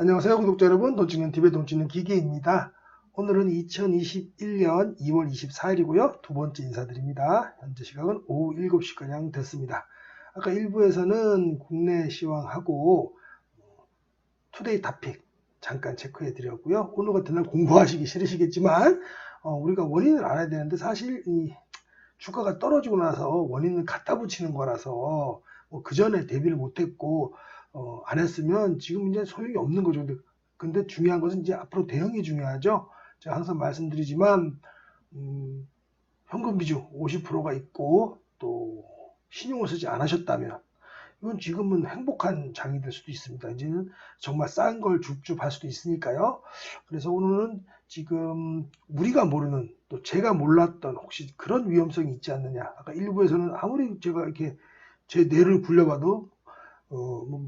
안녕하세요 구독자 여러분, 돈 찍는 TV의 돈 찍는 기계입니다. 오늘은 2021년 2월 24일이고요. 두 번째 인사드립니다. 현재 시각은 오후 7시가량 됐습니다. 아까 1부에서는 국내 시황하고 투데이 토픽 잠깐 체크해 드렸고요. 오늘 같은 날 공부하시기 싫으시겠지만 우리가 원인을 알아야 되는데, 사실 이 주가가 떨어지고 나서 원인을 갖다 붙이는 거라서 그 전에 대비를 못했고 안 했으면 지금 이제 소용이 없는 거죠. 근데 중요한 것은 이제 앞으로 대응이 중요하죠. 제가 항상 말씀드리지만 현금 비중 50%가 있고 또 신용을 쓰지 않으셨다면 이건 지금은 행복한 장이 될 수도 있습니다. 이제는 정말 싼 걸 줍줍할 수도 있으니까요. 그래서 오늘은 지금 우리가 모르는, 또 제가 몰랐던 혹시 그런 위험성이 있지 않느냐. 아까 일부에서는 아무리 제가 이렇게 제 뇌를 굴려봐도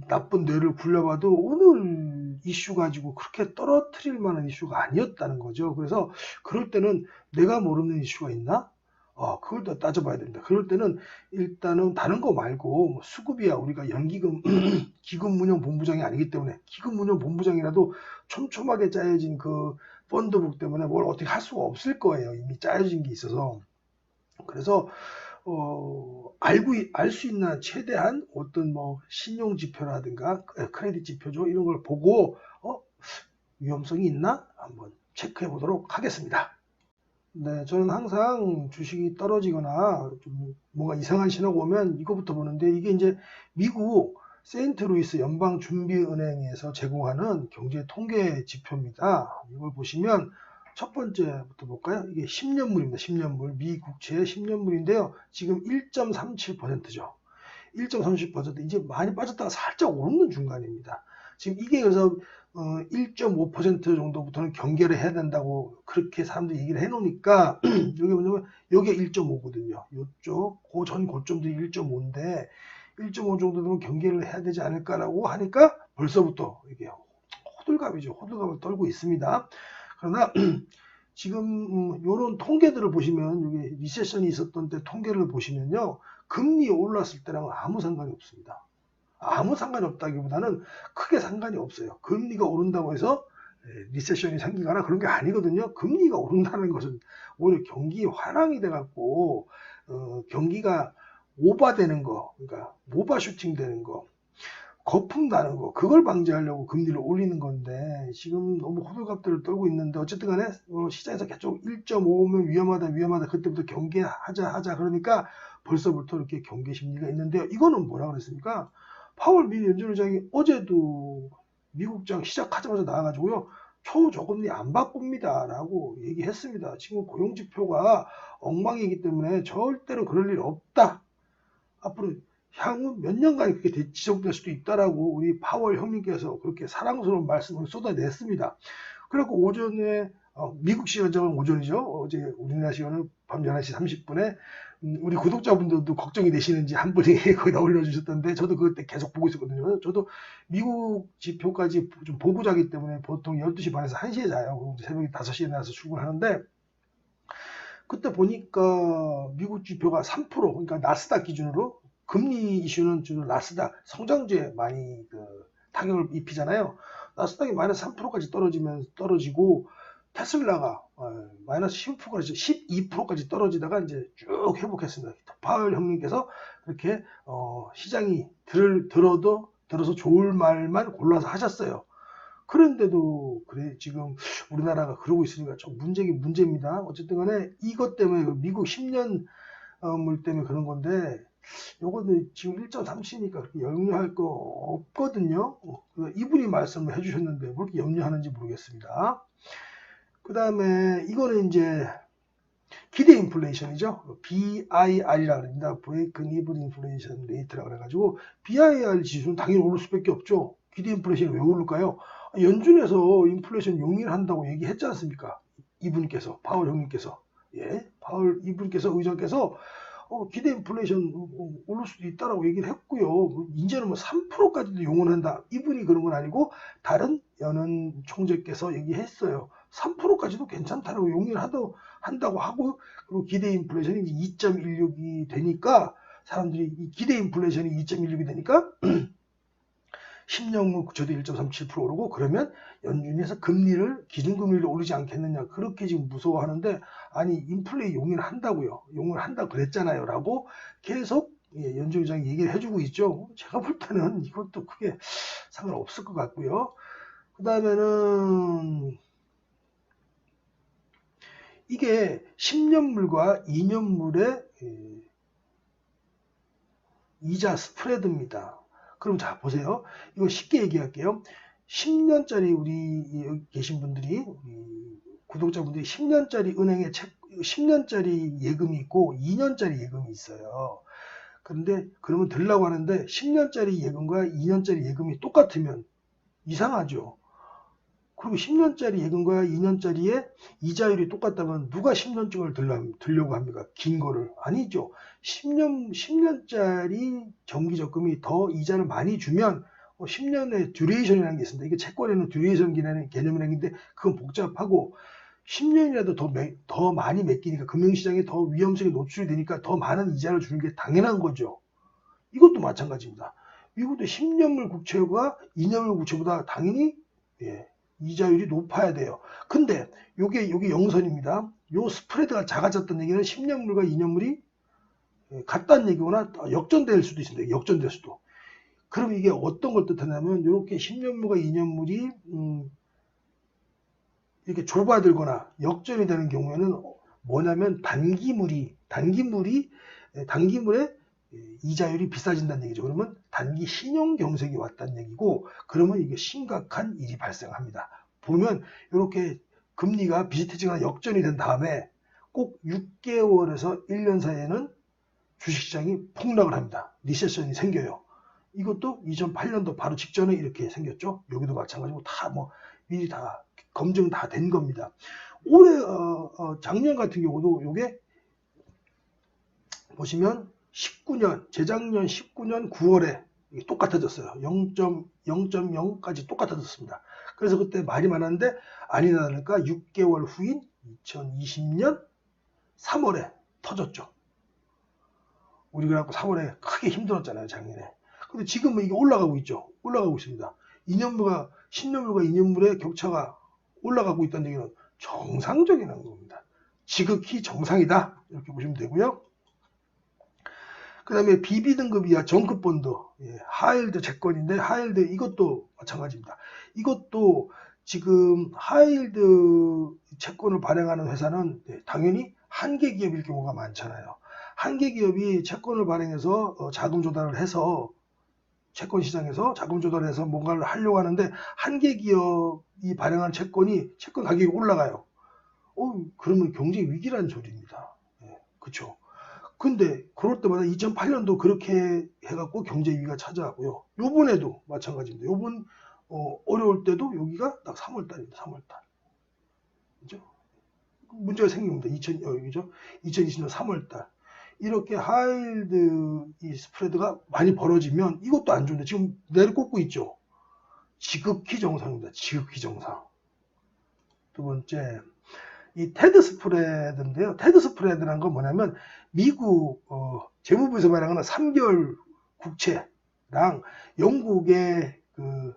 나쁜 뇌를 굴려봐도 오늘 이슈 가지고 그렇게 떨어뜨릴 만한 이슈가 아니었다는 거죠. 그래서 그럴 때는 내가 모르는 이슈가 있나? 그걸 더 따져봐야 됩니다. 그럴 때는 일단은 다른 거 말고 수급이야, 우리가 연기금 기금운용본부장이 아니기 때문에, 기금운용본부장이라도 촘촘하게 짜여진 그 펀드북 때문에 뭘 어떻게 할 수가 없을 거예요. 이미 짜여진 게 있어서. 그래서 알 수 있는 최대한 어떤 신용 지표라든가 크레딧 지표죠, 이런 걸 보고 위험성이 있나 한번 체크해 보도록 하겠습니다. 네, 저는 항상 주식이 떨어지거나 좀 뭔가 이상한 신호가 오면 이거부터 보는데, 이게 이제 미국 세인트루이스 연방준비은행에서 제공하는 경제 통계 지표입니다. 이걸 보시면 첫 번째부터 볼까요? 이게 10년물입니다. 10년물. 미 국채의 10년물인데요. 지금 1.37%죠. 1.37%. 이제 많이 빠졌다가 살짝 오르는 중간입니다. 지금 이게 그래서 1.5% 정도부터는 경계를 해야 된다고 그렇게 사람들이 얘기를 해놓으니까 여기 뭐냐면 여기가 1.5거든요. 이쪽 전 고점들이 1.5인데 1.5 정도 되면 경계를 해야 되지 않을까라고 하니까 벌써부터 이게 호들갑이죠. 호들갑을 떨고 있습니다. 그러나 지금 이런 통계들을 보시면, 여기 리세션이 있었던 때 통계를 보시면요, 금리 올랐을 때랑은 아무 상관이 없습니다. 아무 상관이 없다기보다는 크게 상관이 없어요. 금리가 오른다고 해서 리세션이 생기거나 그런 게 아니거든요. 금리가 오른다는 것은 오히려 경기 환랑이 돼갖고 경기가 오버되는 거, 그러니까 오버슈팅 되는 거, 거품 나는 거, 그걸 방지하려고 금리를 올리는 건데, 지금 너무 호들갑들을 떨고 있는데, 어쨌든 간에 시장에서 계속 1.5면 위험하다 그때부터 경계하자 그러니까 벌써부터 이렇게 경계 심리가 있는데요. 이거는 뭐라 그랬습니까? 파월 미 연준의장이 어제도 미국장 시작하자마자 나와가지고요, 초저금리 안 바꿉니다 라고 얘기했습니다. 지금 고용지표가 엉망이기 때문에 절대로 그럴 일 없다. 앞으로 향후 몇 년간 그렇게 지속될 수도 있다라고 우리 파월 형님께서 그렇게 사랑스러운 말씀을 쏟아냈습니다. 그리고 오전에 미국 시간은 오전이죠. 어제 우리나라 시간은 밤 11시 30분에 우리 구독자분들도 걱정이 되시는지 한 분이 거기다 올려주셨던데, 저도 그때 계속 보고 있었거든요. 저도 미국 지표까지 좀 보고 자기 때문에 보통 12시 반에서 1시에 자요. 새벽에 5시에 나와서 출근하는데, 그때 보니까 미국 지표가 3%, 그러니까 나스닥 기준으로, 금리 이슈는 주로 나스닥 성장주에 많이 타격을 입히잖아요. 나스닥이 마이너스 3%까지 떨어지고 테슬라가 마이너스 15%까지 12%까지 떨어지다가 이제 쭉 회복했습니다. 파월 형님께서 그렇게 시장이 들어서 좋을 말만 골라서 하셨어요. 그런데도 그래 지금 우리나라가 그러고 있으니까 좀 문제긴 문제입니다. 어쨌든 간에 이것 때문에, 미국 10년 물 때문에 그런 건데, 요거는 지금 1.37이니까 그렇게 염려할 거 없거든요. 이분이 말씀을 해주셨는데 뭐 그렇게 염려하는지 모르겠습니다. 그 다음에 이거는 이제 기대 인플레이션이죠. BIR이라고 합니다. 브레이크는 이븐 인플레이션 레이트라고 해가지고, BIR 지수는 당연히 오를 수밖에 없죠. 기대 인플레이션이 왜 오를까요? 연준에서 인플레이션 용인을 한다고 얘기했지 않습니까? 이분께서, 파월 형님께서, 파월 이분께서, 의장께서 기대 인플레이션 오를 수도 있다라고 얘기를 했고요. 이제는 3%까지도 용언한다. 이분이 그런 건 아니고 다른 연은 총재께서 얘기했어요. 3%까지도 괜찮다라고 용인을 한다고 하고, 그리고 기대 인플레이션이 2.16이 되니까, 사람들이 기대 인플레이션이 2.16이 되니까 10년물 국채도 1.37% 오르고 그러면 연준에서 금리를 기준금리를 오르지 않겠느냐 그렇게 지금 무서워하는데 아니 인플레 용인한다고요. 용인한다고 그랬잖아요 라고 계속 연준 의장이 얘기를 해주고 있죠. 제가 볼 때는 이것도 크게 상관없을 것 같고요. 그 다음에는 이게 10년물과 2년물의 이자 스프레드입니다. 그럼 자 보세요. 이거 쉽게 얘기할게요. 10년짜리 우리 여기 계신 분들이 우리 구독자분들이 10년짜리 은행에 10년짜리 예금이 있고 2년짜리 예금이 있어요. 그런데 그러면 들라고 하는데 10년짜리 예금과 2년짜리 예금이 똑같으면 이상하죠. 그리고 10년짜리 예금과 2년짜리의 이자율이 똑같다면 누가 10년증을 들려고 합니까? 긴 거를. 아니죠. 10년짜리 정기적금이 더 이자를 많이 주면 10년의 듀레이션이라는 게 있습니다. 이게 채권에는 듀레이션 개념이라는 게 있는데 그건 복잡하고 10년이라도 더 많이 맡기니까 금융시장에 더 위험성에 노출이 되니까 더 많은 이자를 주는 게 당연한 거죠. 이것도 마찬가지입니다. 미국도 10년물 국채가 2년물 국채보다 당연히 이자율이 높아야 돼요. 근데 요게 영선입니다. 요 스프레드가 작아졌다는 얘기는 10년물과 2년물이 같다는 얘기거나 역전될 수도 있습니다. 역전될 수도. 그럼 이게 어떤 걸 뜻하냐면 이렇게 10년물과 2년물이 이렇게 좁아들거나 역전이 되는 경우에는 뭐냐면 단기물의 이자율이 비싸진다는 얘기죠. 그러면 단기 신용 경색이 왔다는 얘기고 그러면 이게 심각한 일이 발생합니다. 보면 이렇게 금리가 비슷해지거나 역전이 된 다음에 꼭 6개월에서 1년 사이에는 주식시장이 폭락을 합니다. 리세션이 생겨요. 이것도 2008년도 바로 직전에 이렇게 생겼죠. 여기도 마찬가지고 다 미리 다 검증 다 된 겁니다. 올해 작년 같은 경우도 요게 보시면 재작년 19년 9월에 똑같아졌어요. 0.0까지 똑같아졌습니다. 그래서 그때 말이 많았는데 아니나 다를까 6개월 후인 2020년 3월에 터졌죠. 우리 그래갖고 3월에 크게 힘들었잖아요, 작년에. 근데 지금은 이게 올라가고 있죠. 올라가고 있습니다. 10년물과 2년물의 격차가 올라가고 있다는 얘기는 정상적인 겁니다. 지극히 정상이다. 이렇게 보시면 되고요. 그 다음에 BB등급이야 정크본드, 하이힐드 채권인데 하이힐드 이것도 마찬가지입니다. 이것도 지금 하이힐드 채권을 발행하는 회사는 당연히 한계 기업일 경우가 많잖아요. 한계 기업이 채권을 발행해서 자금 조달을 해서 채권 시장에서 자금 조달해서 뭔가를 하려고 하는데 한계 기업이 발행한 채권 가격이 올라가요. 그러면 경제 위기라는 소리입니다. 그렇죠. 근데 그럴 때마다 2008년도 그렇게 해갖고 경제 위기가 찾아왔고요. 요번에도 마찬가지입니다. 요번 어려울 때도 여기가 딱 3월달입니다. 3월달. 그죠? 문제가 생깁니다. 2020년 3월달. 이렇게 하이힐드 이 스프레드가 많이 벌어지면 이것도 안 좋은데 지금 내리꽂고 있죠. 지극히 정상입니다. 지극히 정상. 두 번째, 이 테드 스프레드인데요. 테드 스프레드라는 건 뭐냐면 미국 재무부에서 발행하는 3개월 국채랑 영국의 그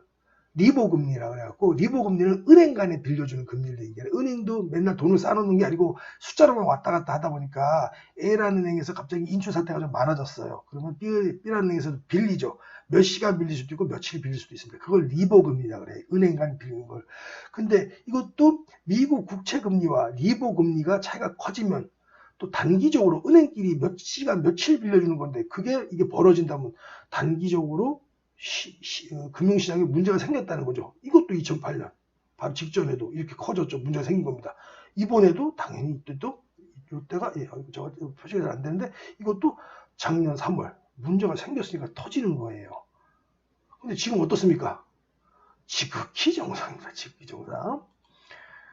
리보 금리라고 해갖고 리보 금리는 은행 간에 빌려주는 금리를 얘기해요. 은행도 맨날 돈을 쌓아놓는 게 아니고 숫자로만 왔다 갔다 하다 보니까 A라는 은행에서 갑자기 인출 사태가 좀 많아졌어요. 그러면 B라는 은행에서 빌리죠. 몇 시간 빌릴 수도 있고 며칠 빌릴 수도 있습니다. 그걸 리보 금리라고 그래요. 은행 간 빌리는 걸. 근데 이것도 미국 국채 금리와 리보 금리가 차이가 커지면 또 단기적으로 은행끼리 몇 시간 며칠 빌려주는 건데 이게 벌어진다면 단기적으로 금융시장에 문제가 생겼다는 거죠. 이것도 2008년 바로 직전에도 이렇게 커졌죠. 문제가 생긴 겁니다. 이번에도 당연히 이때도 이때가 제가 표시가 잘 안 되는데 이것도 작년 3월 문제가 생겼으니까 터지는 거예요. 근데 지금 어떻습니까? 지극히 정상입니다. 지극히 정상.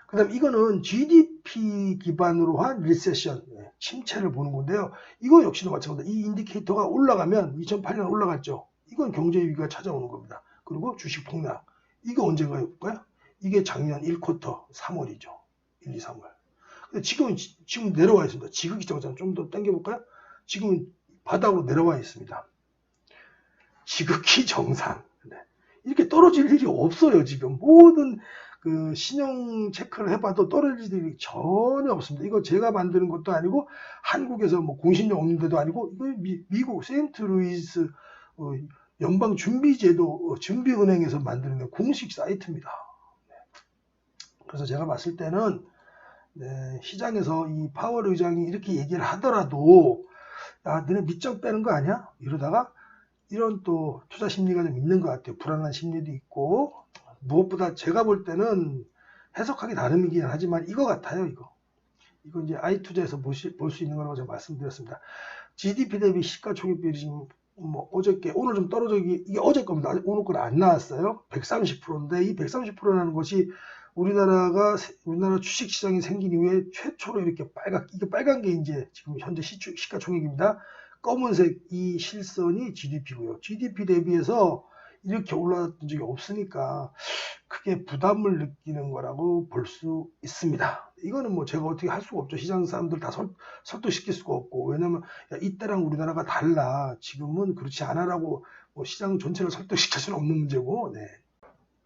그 다음 이거는 GDP 기반으로 한 리세션, 침체를 보는 건데요. 이거 역시도 마찬가지입니다. 이 인디케이터가 올라가면 2008년 올라갔죠. 이건 경제 위기가 찾아오는 겁니다. 그리고 주식 폭락. 이거 언제가 볼까요? 이게 작년 1쿼터 3월이죠. 1, 2, 3월. 근데 지금 내려와 있습니다. 지극히 정상. 좀 더 당겨볼까요? 지금 바닥으로 내려와 있습니다. 지극히 정상. 네. 이렇게 떨어질 일이 없어요. 지금 모든 그 신용 체크를 해봐도 떨어질 일이 전혀 없습니다. 이거 제가 만드는 것도 아니고 한국에서 뭐 공신력 없는 데도 아니고 이거 미국 세인트루이스 연방준비제도 준비은행에서 만드는 공식 사이트입니다. 그래서 제가 봤을 때는 시장에서 이 파월 의장이 이렇게 얘기를 하더라도 야, 너네 밑장 빼는 거 아니야? 이러다가 이런 또 투자 심리가 좀 있는 것 같아요. 불안한 심리도 있고 무엇보다 제가 볼 때는 해석하기 나름이긴 하지만 이거 같아요. 이거 이제 아이투자에서 볼 수 있는 거라고 제가 말씀드렸습니다. GDP 대비 시가총액 비율이 지금 뭐 어저께 오늘 좀 떨어져 이게 어제 겁니다. 오늘 건 안 나왔어요. 130%인데 이 130%라는 것이 우리나라 주식시장이 생긴 이후에 최초로 이렇게 이게 빨간 게 이제 지금 현재 시가총액입니다. 검은색 이 실선이 GDP고요. GDP 대비해서 이렇게 올라왔던 적이 없으니까 크게 부담을 느끼는 거라고 볼 수 있습니다. 이거는 뭐 제가 어떻게 할 수가 없죠. 시장 사람들 다 설득시킬 수가 없고, 왜냐면 야, 이때랑 우리나라가 달라. 지금은 그렇지 않아라고 뭐 시장 전체를 설득시킬 수는 없는 문제고.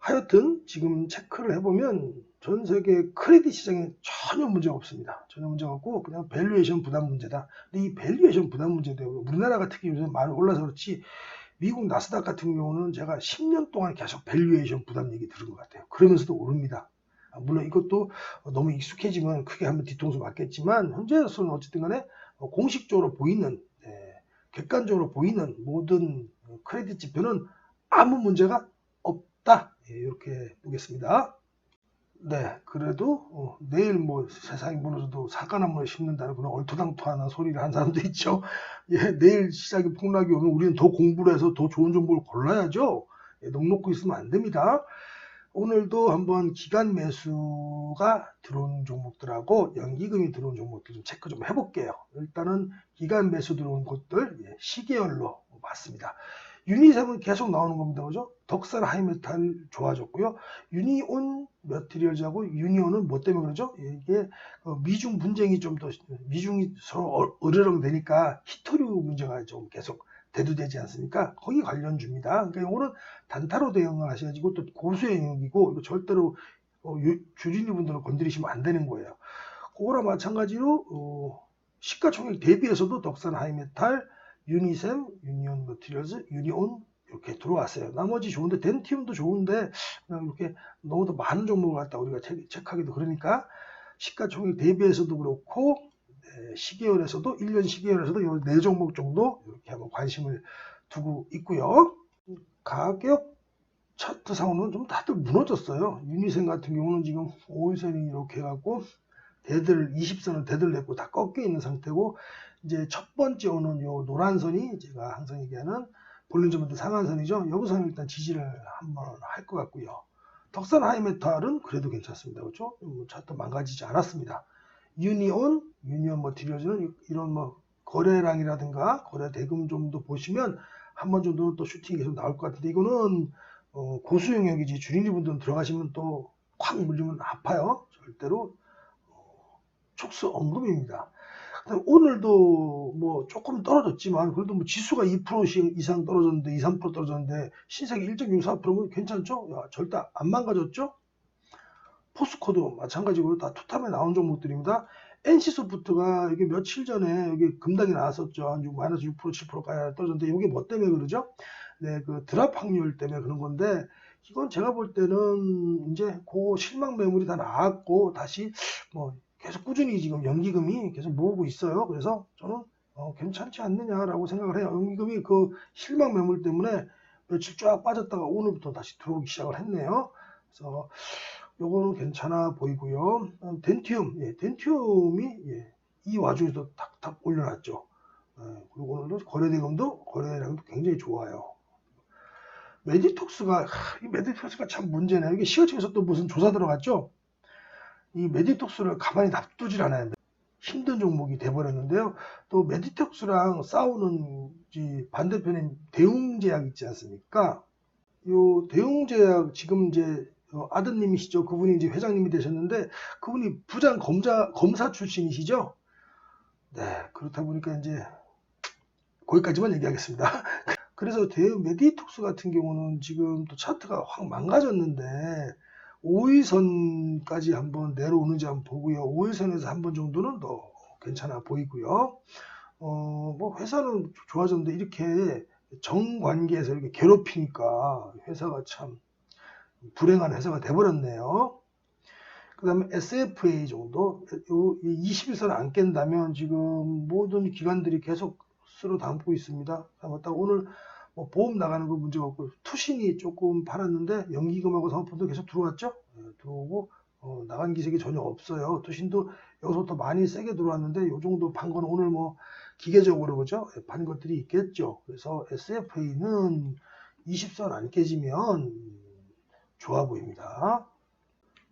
하여튼 지금 체크를 해보면 전 세계 크레딧 시장에 전혀 문제가 없습니다. 전혀 문제가 없고 그냥 밸류에이션 부담 문제다. 근데 이 밸류에이션 부담 문제도 우리나라가 특히 요즘 많이 올라서 그렇지 미국 나스닥 같은 경우는 제가 10년 동안 계속 밸류에이션 부담 얘기 들은 것 같아요. 그러면서도 오릅니다. 물론 이것도 너무 익숙해지면 크게 한번 뒤통수 맞겠지만 현재로서는 어쨌든 간에 공식적으로 보이는 객관적으로 보이는 모든 크레딧 지표는 아무 문제가 없다. 이렇게 보겠습니다. 그래도 내일 뭐 세상이 무너져도 사과나무를 심는다는 그런 얼토당토하는 소리를 한 사람도 있죠. 내일 시장이 폭락이 오면 우리는 더 공부를 해서 더 좋은 정보를 골라야죠. 넋놓고 있으면 안 됩니다. 오늘도 한번 기간 매수가 들어온 종목들하고 연기금이 들어온 종목들 좀 체크 좀 해볼게요. 일단은 기간 매수 들어온 곳들 시계열로 봤습니다. 유니셈은 계속 나오는 겁니다. 그죠? 덕산 하이메탈 좋아졌고요. 유니온 매트리얼즈하고 유니온은 뭐 때문에 그러죠? 이게 미중 분쟁이 좀 더 미중이 서로 으르렁대니까 히토류 문제가 좀 계속 대두되지 않습니까? 거기 관련주입니다. 그러니까 이거는 단타로 대응을 하셔야지 이것도 고수의 영역이고 이거 절대로 주린이 분들은 건드리시면 안 되는 거예요. 그거랑 마찬가지로 시가총액 대비해서도 덕산 하이메탈, 유니셈, 유니온 머티리얼즈, 유니온 이렇게 들어왔어요. 나머지 좋은데 덴티움도 좋은데 그냥 이렇게 너무 더 많은 종목을 갖다 우리가 체크하기도 그러니까 시가총액 대비해서도 그렇고 시계열에서도 1년 시계열에서도 이 4종목 정도 이렇게 한번 관심을 두고 있고요. 가격 차트상으로는 좀 다들 무너졌어요. 유니셈 같은 경우는 지금 5일선이 이렇게 해갖고 20선을 대들 냈고 다 꺾여 있는 상태고 이제 첫 번째 오는 요 노란 선이 제가 항상 얘기하는 볼륨저밴드 상한선이죠. 여기서는 일단 지지를 한번 할 것 같고요. 덕산 하이메탈은 그래도 괜찮습니다. 그렇죠? 차트 망가지지 않았습니다. 유니온 머티리얼즈는 이런 뭐 거래량이라든가 거래 대금 정도 보시면 한 번 정도 또 슈팅이 계속 나올 것 같은데 이거는 고수 영역이지 주린이 분들은 들어가시면 또 콱 물리면 아파요. 절대로 촉수 언급입니다. 오늘도 뭐 조금 떨어졌지만 그래도 뭐 지수가 2% 이상 떨어졌는데 2, 3% 떨어졌는데 신세계 1.64%면 괜찮죠? 야, 절대 안 망가졌죠? 포스코도 마찬가지로 다 투탑에 나온 종목들입니다. NC소프트가 이게 며칠 전에 여기 급락이 나왔었죠. 한 마이너스 6%, 7%까지 떨어졌는데 이게 뭐 때문에 그러죠? 그 드랍 확률 때문에 그런 건데 이건 제가 볼 때는 이제 그 실망 매물이 다 나왔고 다시 뭐 계속 꾸준히 지금 연기금이 계속 모으고 있어요. 그래서 저는 괜찮지 않느냐라고 생각을 해요. 연기금이 그 실망 매물 때문에 며칠 쫙 빠졌다가 오늘부터 다시 들어오기 시작을 했네요. 그래서 요거는 괜찮아 보이고요. 덴티움이 이 와중에도 탁탁 올려놨죠. 그리고 오늘도 거래량도 굉장히 좋아요. 메디톡스가 참 문제네요. 이게 시가총에서 또 무슨 조사 들어갔죠? 이 메디톡스를 가만히 놔두질 않아요. 힘든 종목이 돼버렸는데요. 또 메디톡스랑 싸우는 반대편에 대웅제약 있지 않습니까? 요 대웅제약 지금 이제 아드님이시죠. 그분이 이제 회장님이 되셨는데 그분이 부장 검사 출신이시죠. 그렇다 보니까 이제 거기까지만 얘기하겠습니다. 그래서 대우 메디톡스 같은 경우는 지금 또 차트가 확 망가졌는데 5일선까지 한번 내려오는지 한번 보고요. 5일선에서 한 번 정도는 더 괜찮아 보이고요. 뭐 회사는 좋아졌는데 이렇게 정관계에서 이렇게 괴롭히니까 회사가 참 불행한 회사가 돼버렸네요. 그 다음에 SFA 정도, 21선 안 깬다면 지금 모든 기관들이 계속 쓸어 담고 있습니다. 오늘 뭐 보험 나가는 거 문제가 없고, 투신이 조금 팔았는데 연기금하고 사모펀드 계속 들어왔죠? 들어오고, 나간 기색이 전혀 없어요. 투신도 여기서부터 많이 세게 들어왔는데, 요 정도 판 건 오늘 뭐 기계적으로 그죠? 판 것들이 있겠죠. 그래서 SFA는 20선 안 깨지면 좋아 보입니다.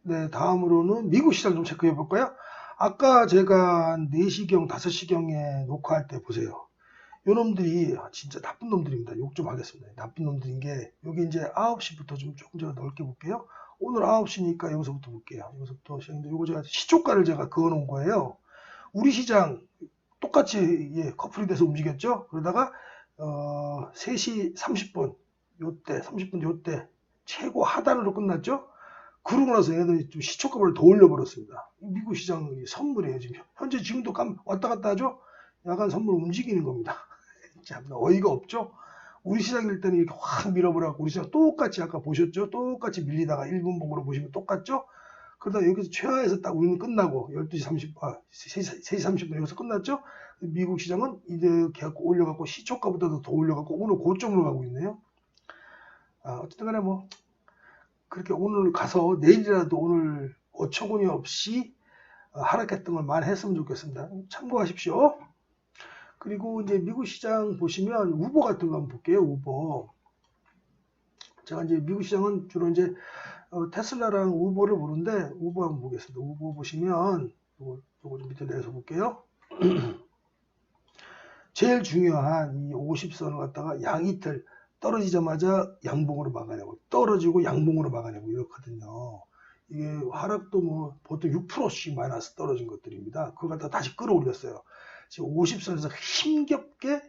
네, 다음으로는 미국 시장 좀 체크해 볼까요? 아까 제가 한 4시경, 5시경에 녹화할 때 보세요. 요 놈들이 진짜 나쁜 놈들입니다. 욕 좀 하겠습니다. 나쁜 놈들인 게, 여기 이제 9시부터 좀 조금 제가 넓게 볼게요. 오늘 9시니까 여기서부터 볼게요. 여기서부터 시작인데, 요거 제가 시초가를 제가 그어 놓은 거예요. 우리 시장 똑같이 커플이 돼서 움직였죠? 그러다가 3시 30분 요때 30분 요때 최고 하단으로 끝났죠? 그러고 나서 얘네들이 좀 시초값을 더 올려버렸습니다. 미국 시장 선물이에요. 지금 현재 지금도 왔다 갔다 하죠? 약간 선물 움직이는 겁니다. 참 어이가 없죠? 우리 시장일 때는 이렇게 확 밀어버려갖고 우리 시장 똑같이 아까 보셨죠? 똑같이 밀리다가 1분 봉으로 보시면 똑같죠? 그러다 여기서 최하에서 딱 우리는 끝나고 12시 30, 3시 30분 여기서 끝났죠? 미국 시장은 이렇게 갖고 올려갖고 시초가보다도 더 올려갖고 오늘 고점으로 가고 있네요. 어쨌든 간에 뭐 그렇게 오늘 가서 내일이라도 오늘 어처구니 없이 하락했던 걸 많이 했으면 좋겠습니다. 참고하십시오. 그리고 이제 미국 시장 보시면 우버 같은 거 한번 볼게요. 우버. 제가 이제 미국 시장은 주로 이제 테슬라랑 우버를 보는데 우버 한번 보겠습니다. 우버 보시면 요거 좀 밑에 내려서 볼게요. 제일 중요한 이 50선을 갖다가 양이틀 떨어지자마자 양봉으로 막아내고 떨어지고 양봉으로 막아내고 이렇거든요. 이게 하락도 뭐 보통 6%씩 마이너스 떨어진 것들입니다. 그걸 갖다 다시 끌어올렸어요. 지금 50선에서 힘겹게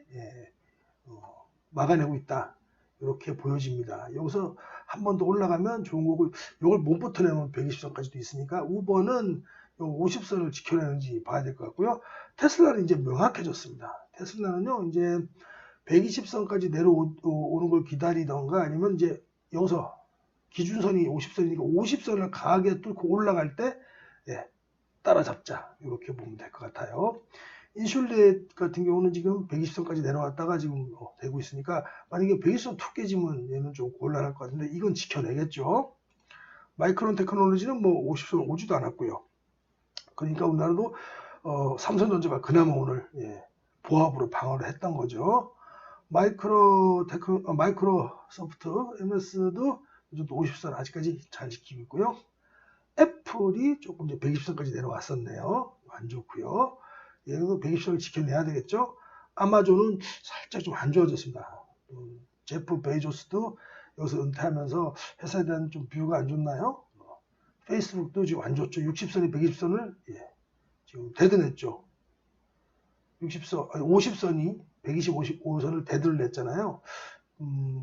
막아내고 있다. 이렇게 보여집니다. 여기서 한 번 더 올라가면 좋은 거고, 이걸 못 버텨내면 120선까지도 있으니까 우버는 50선을 지켜내는지 봐야 될 것 같고요. 테슬라는 이제 명확해졌습니다. 테슬라는요, 이제 120선까지 내려오는 걸 기다리던가 아니면 이제 여기서 기준선이 50선이니까 50선을 강하게 뚫고 올라갈 때 따라잡자. 이렇게 보면 될 것 같아요. 인슐렛 같은 경우는 지금 120선까지 내려왔다가 지금 되고 있으니까 만약에 120선 툭 깨지면 얘는 좀 곤란할 것 같은데 이건 지켜내겠죠. 마이크론 테크놀로지는 뭐 50선 오지도 않았고요. 그러니까 우리나라도 삼성전자가 그나마 오늘 보합으로 방어를 했던 거죠. 마이크로소프트 MS도 요즘도 50선 아직까지 잘 지키고 있고요. 애플이 조금 이제 120선까지 내려왔었네요. 안 좋고요. 얘도 120선을 지켜내야 되겠죠. 아마존은 살짝 좀 안 좋아졌습니다. 제프 베이조스도 여기서 은퇴하면서 회사에 대한 좀 뷰가 안 좋나요? 페이스북도 지금 안 좋죠. 60선이 120선을 지금 대드냈죠. 50선이 125선을 대드를 냈잖아요.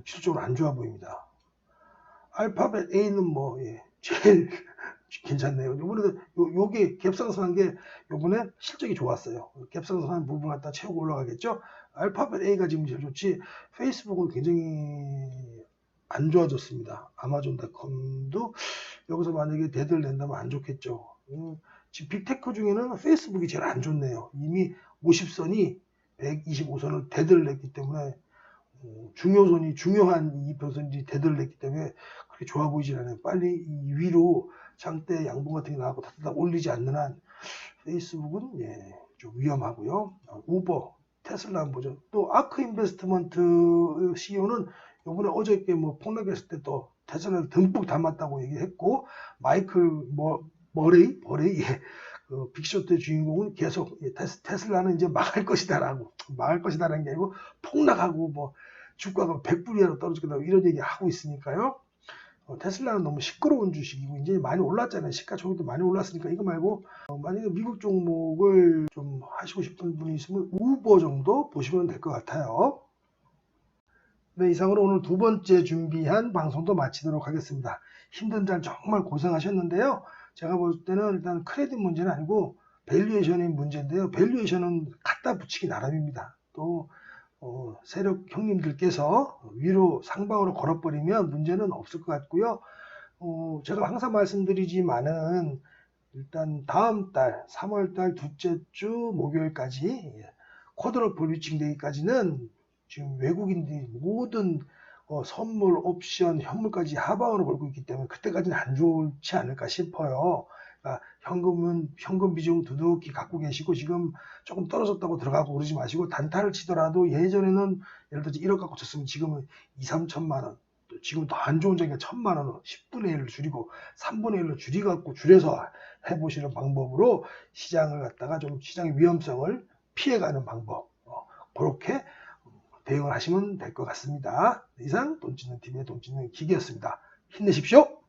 기술적으로 안 좋아 보입니다. 알파벳 A는 뭐 제일 괜찮네요. 이번에도 요게 갭상승한 게 요번에 실적이 좋았어요. 갭상승한 부분 갖다 채우고 올라가겠죠. 알파벳 A가 지금 제일 좋지 페이스북은 굉장히 안 좋아졌습니다. 아마존닷컴도 여기서 만약에 대드를 낸다면 안 좋겠죠. 지금 빅테크 중에는 페이스북이 제일 안 좋네요. 이미 50선이 125선을 대드를 냈기 때문에 중요선이 중요한 이평선이 대드를 냈기 때문에 그렇게 좋아 보이질 않아요. 빨리 이 위로 장대 양봉 같은 게 나가고 다 올리지 않는 한 페이스북은 좀 위험하고요. 우버, 테슬라 한번 보죠. 또 아크 인베스트먼트 CEO는 요번에 어저께 뭐 폭락했을 때 또 테슬라를 듬뿍 담았다고 얘기했고 마이클 머레이 그 빅쇼트의 주인공은 계속 테슬라는 이제 망할 것이다라고 망할 것이다라는 게 아니고 폭락하고 뭐 주가가 100불 이하로 떨어질 거다 이런 얘기 하고 있으니까요. 테슬라는 너무 시끄러운 주식이고 이제 많이 올랐잖아요. 시가총액도 많이 올랐으니까 이거 말고 만약에 미국 종목을 좀 하시고 싶은 분이 있으면 우버 정도 보시면 될 것 같아요. 네, 이상으로 오늘 두 번째 준비한 방송도 마치도록 하겠습니다. 힘든 날 정말 고생하셨는데요. 제가 볼 때는 일단 크레딧 문제는 아니고 밸류에이션의 문제인데요. 밸류에이션은 갖다 붙이기 나름입니다. 또 세력 형님들께서 위로 상방으로 걸어버리면 문제는 없을 것 같고요. 제가 항상 말씀드리지만은 일단 다음 달 3월달 둘째 주 목요일까지 쿼드러플 위칭되기까지는 지금 외국인들이 모든 선물, 옵션, 현물까지 하방으로 걸고 있기 때문에 그때까지는 안 좋지 않을까 싶어요. 그러니까 현금 비중 두둑히 갖고 계시고 지금 조금 떨어졌다고 들어가고 그러지 마시고 단타를 치더라도 예전에는 예를 들어서 1억 갖고 쳤으면 지금은 2, 3천만 원, 지금 더 안 좋은 장기가 1,000만 원으로 10분의 1을 줄이고 3분의 1로 줄여서 해보시는 방법으로 시장을 갖다가 좀 시장의 위험성을 피해가는 방법 그렇게 대응을 하시면 될 것 같습니다. 이상 돈 찢는 TV의 돈 찢는 기계였습니다. 힘내십시오.